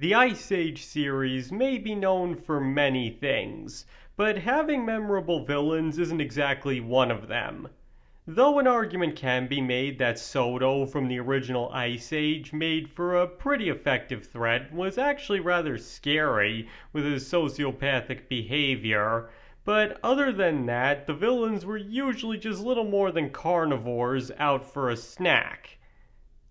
The Ice Age series may be known for many things, but having memorable villains isn't exactly one of them. Though an argument can be made that Soto from the original Ice Age made for a pretty effective threat, was actually rather scary with his sociopathic behavior, but other than that, the villains were usually just little more than carnivores out for a snack.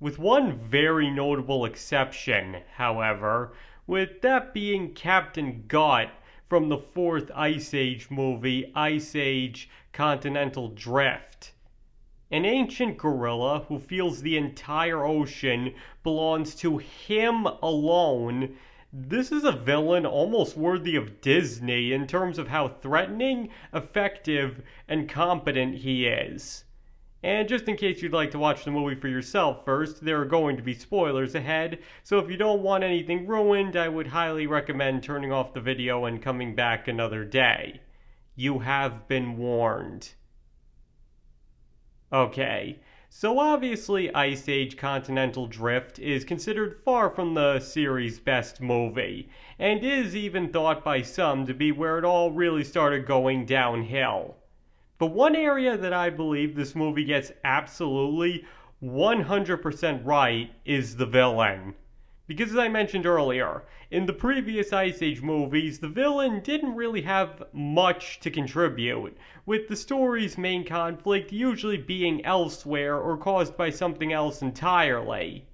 With one very notable exception, however, with that being Captain Gutt from the fourth Ice Age movie, Ice Age Continental Drift. An ancient gorilla who feels the entire ocean belongs to him alone. This is a villain almost worthy of Disney in terms of how threatening, effective, and competent he is. And just in case you'd like to watch the movie for yourself first, there are going to be spoilers ahead, so if you don't want anything ruined, I would highly recommend turning off the video and coming back another day. You have been warned. Okay, so obviously Ice Age Continental Drift is considered far from the series' best movie, and is even thought by some to be where it all really started going downhill. But one area that I believe this movie gets absolutely 100% right is the villain. Because as I mentioned earlier, in the previous Ice Age movies, the villain didn't really have much to contribute, with the story's main conflict usually being elsewhere or caused by something else entirely.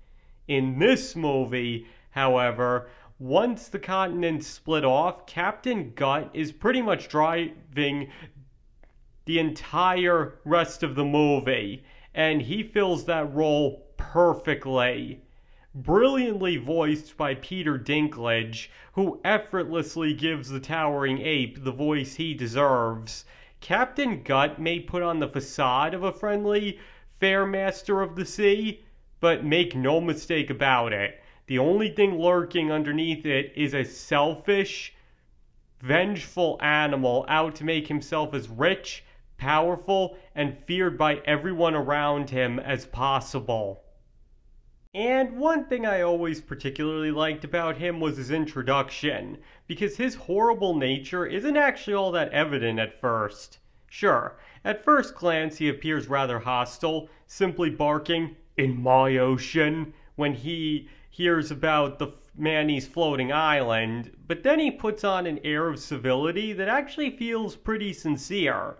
In this movie, however, once the continents split off, Captain Gutt is pretty much driving the entire rest of the movie, and he fills that role perfectly. Brilliantly voiced by Peter Dinklage, who effortlessly gives the towering ape the voice he deserves. Captain Gutt may put on the facade of a friendly, fair master of the sea, but make no mistake about it, the only thing lurking underneath it is a selfish, vengeful animal out to make himself as rich, powerful, and feared by everyone around him as possible. And one thing I always particularly liked about him was his introduction, because his horrible nature isn't actually all that evident at first. Sure, at first glance he appears rather hostile, simply barking, "In my ocean," when he hears about the Manny's floating island, but then he puts on an air of civility that actually feels pretty sincere.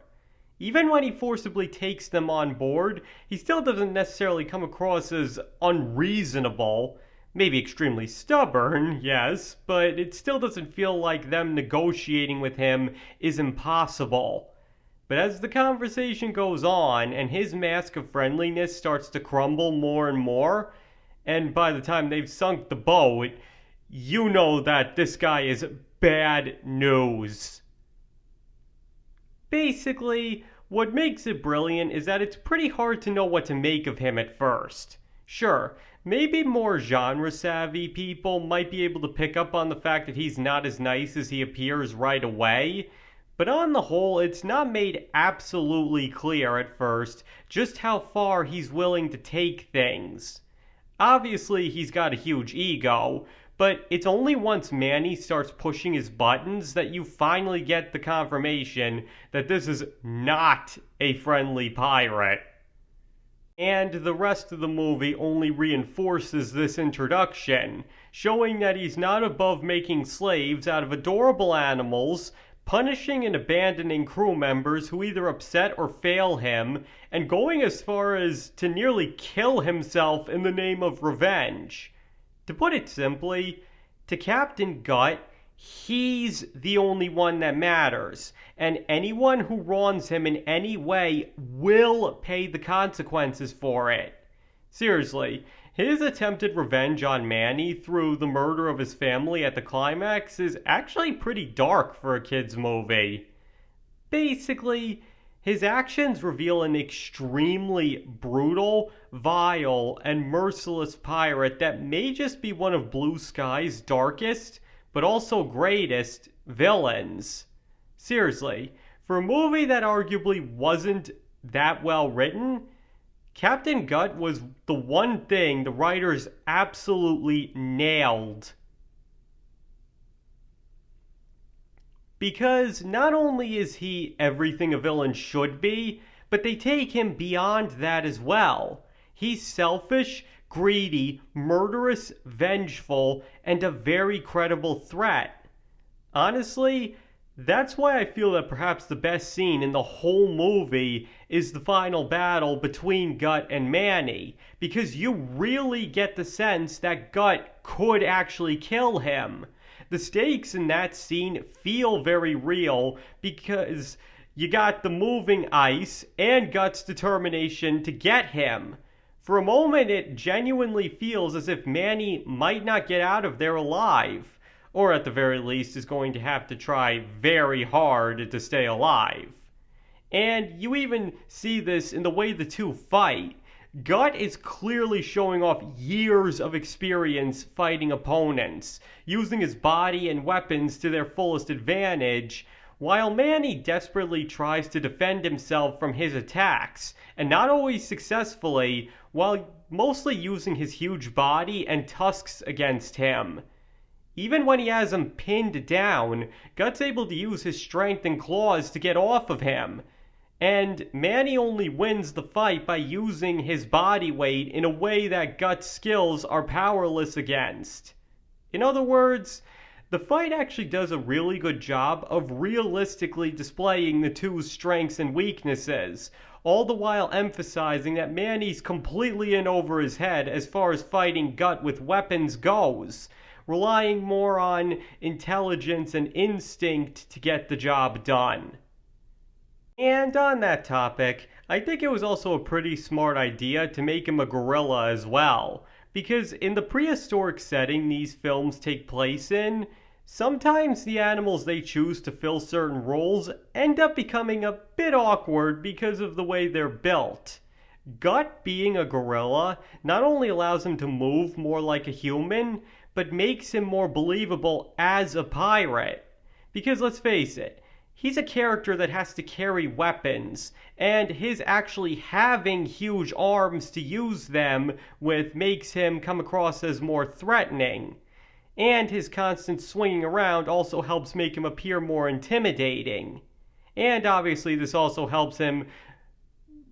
Even when he forcibly takes them on board, he still doesn't necessarily come across as unreasonable. Maybe extremely stubborn, yes, but it still doesn't feel like them negotiating with him is impossible. But as the conversation goes on and his mask of friendliness starts to crumble more and more, and by the time they've sunk the boat, you know that this guy is bad news. Basically, what makes it brilliant is that it's pretty hard to know what to make of him at first. Sure, maybe more genre-savvy people might be able to pick up on the fact that he's not as nice as he appears right away, but on the whole, it's not made absolutely clear at first just how far he's willing to take things. Obviously, he's got a huge ego, but it's only once Manny starts pushing his buttons that you finally get the confirmation that this is not a friendly pirate. And the rest of the movie only reinforces this introduction, showing that he's not above making slaves out of adorable animals, punishing and abandoning crew members who either upset or fail him, and going as far as to nearly kill himself in the name of revenge. To put it simply, to Captain Gutt, he's the only one that matters, and anyone who wrongs him in any way will pay the consequences for it. Seriously, his attempted revenge on Manny through the murder of his family at the climax is actually pretty dark for a kid's movie. Basically, his actions reveal an extremely brutal, vile, and merciless pirate that may just be one of Blue Sky's darkest, but also greatest, villains. Seriously, for a movie that arguably wasn't that well written, Captain Gutt was the one thing the writers absolutely nailed. Because not only is he everything a villain should be, but they take him beyond that as well. He's selfish, greedy, murderous, vengeful, and a very credible threat. Honestly, that's why I feel that perhaps the best scene in the whole movie is the final battle between Gutt and Manny, because you really get the sense that Gutt could actually kill him. The stakes in that scene feel very real because you got the moving ice and Gutt's determination to get him. For a moment, it genuinely feels as if Manny might not get out of there alive, or at the very least is going to have to try very hard to stay alive. And you even see this in the way the two fight. Gutt is clearly showing off years of experience fighting opponents, using his body and weapons to their fullest advantage, while Manny desperately tries to defend himself from his attacks, and not always successfully, while mostly using his huge body and tusks against him. Even when he has him pinned down, Gutt's able to use his strength and claws to get off of him. And Manny only wins the fight by using his body weight in a way that Gutt's skills are powerless against. In other words, the fight actually does a really good job of realistically displaying the two's strengths and weaknesses, all the while emphasizing that Manny's completely in over his head as far as fighting Gutt with weapons goes, relying more on intelligence and instinct to get the job done. And on that topic, I think it was also a pretty smart idea to make him a gorilla as well, because in the prehistoric setting these films take place in, sometimes the animals they choose to fill certain roles end up becoming a bit awkward because of the way they're built. Gutt being a gorilla not only allows him to move more like a human, but makes him more believable as a pirate. Because let's face it, he's a character that has to carry weapons, and his actually having huge arms to use them with makes him come across as more threatening. And his constant swinging around also helps make him appear more intimidating. And obviously this also helps him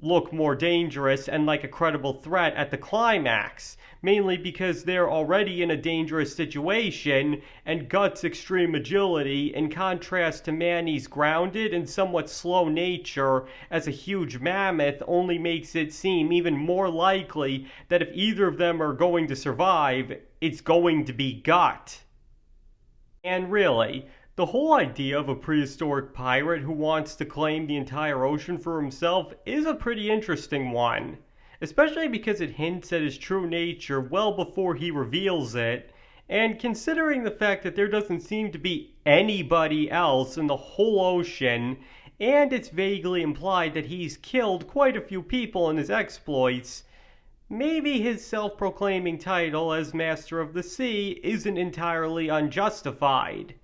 look more dangerous and like a credible threat at the climax, mainly because they're already in a dangerous situation, and Gutt's extreme agility, in contrast to Manny's grounded and somewhat slow nature as a huge mammoth, only makes it seem even more likely that if either of them are going to survive, it's going to be Gutt. And really, the whole idea of a prehistoric pirate who wants to claim the entire ocean for himself is a pretty interesting one, especially because it hints at his true nature well before he reveals it, and considering the fact that there doesn't seem to be anybody else in the whole ocean, and it's vaguely implied that he's killed quite a few people in his exploits, maybe his self-proclaiming title as Master of the Sea isn't entirely unjustified.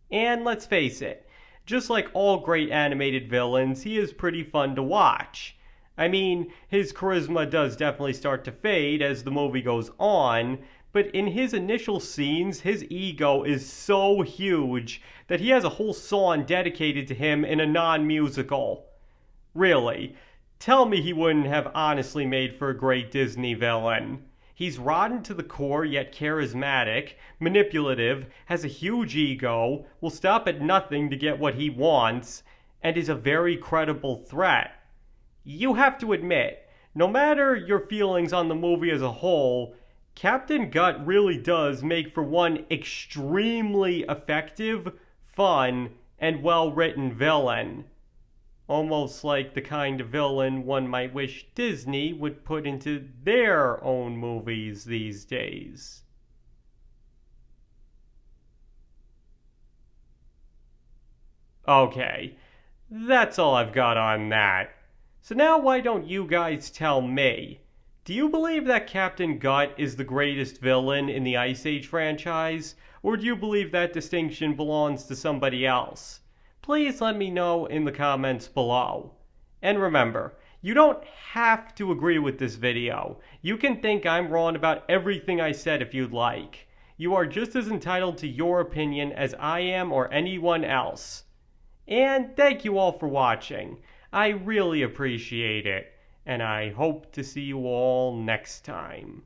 And let's face it, just like all great animated villains, he is pretty fun to watch. I mean, his charisma does definitely start to fade as the movie goes on, but in his initial scenes, his ego is so huge that he has a whole song dedicated to him in a non-musical. Really, tell me he wouldn't have honestly made for a great Disney villain. He's rotten to the core yet charismatic, manipulative, has a huge ego, will stop at nothing to get what he wants, and is a very credible threat. You have to admit, no matter your feelings on the movie as a whole, Captain Gutt really does make for one extremely effective, fun, and well-written villain. Almost like the kind of villain one might wish Disney would put into their own movies these days. Okay, that's all I've got on that. So now why don't you guys tell me? Do you believe that Captain Gutt is the greatest villain in the Ice Age franchise? Or do you believe that distinction belongs to somebody else? Please let me know in the comments below. And remember, you don't have to agree with this video. You can think I'm wrong about everything I said if you'd like. You are just as entitled to your opinion as I am or anyone else. And thank you all for watching. I really appreciate it, and I hope to see you all next time.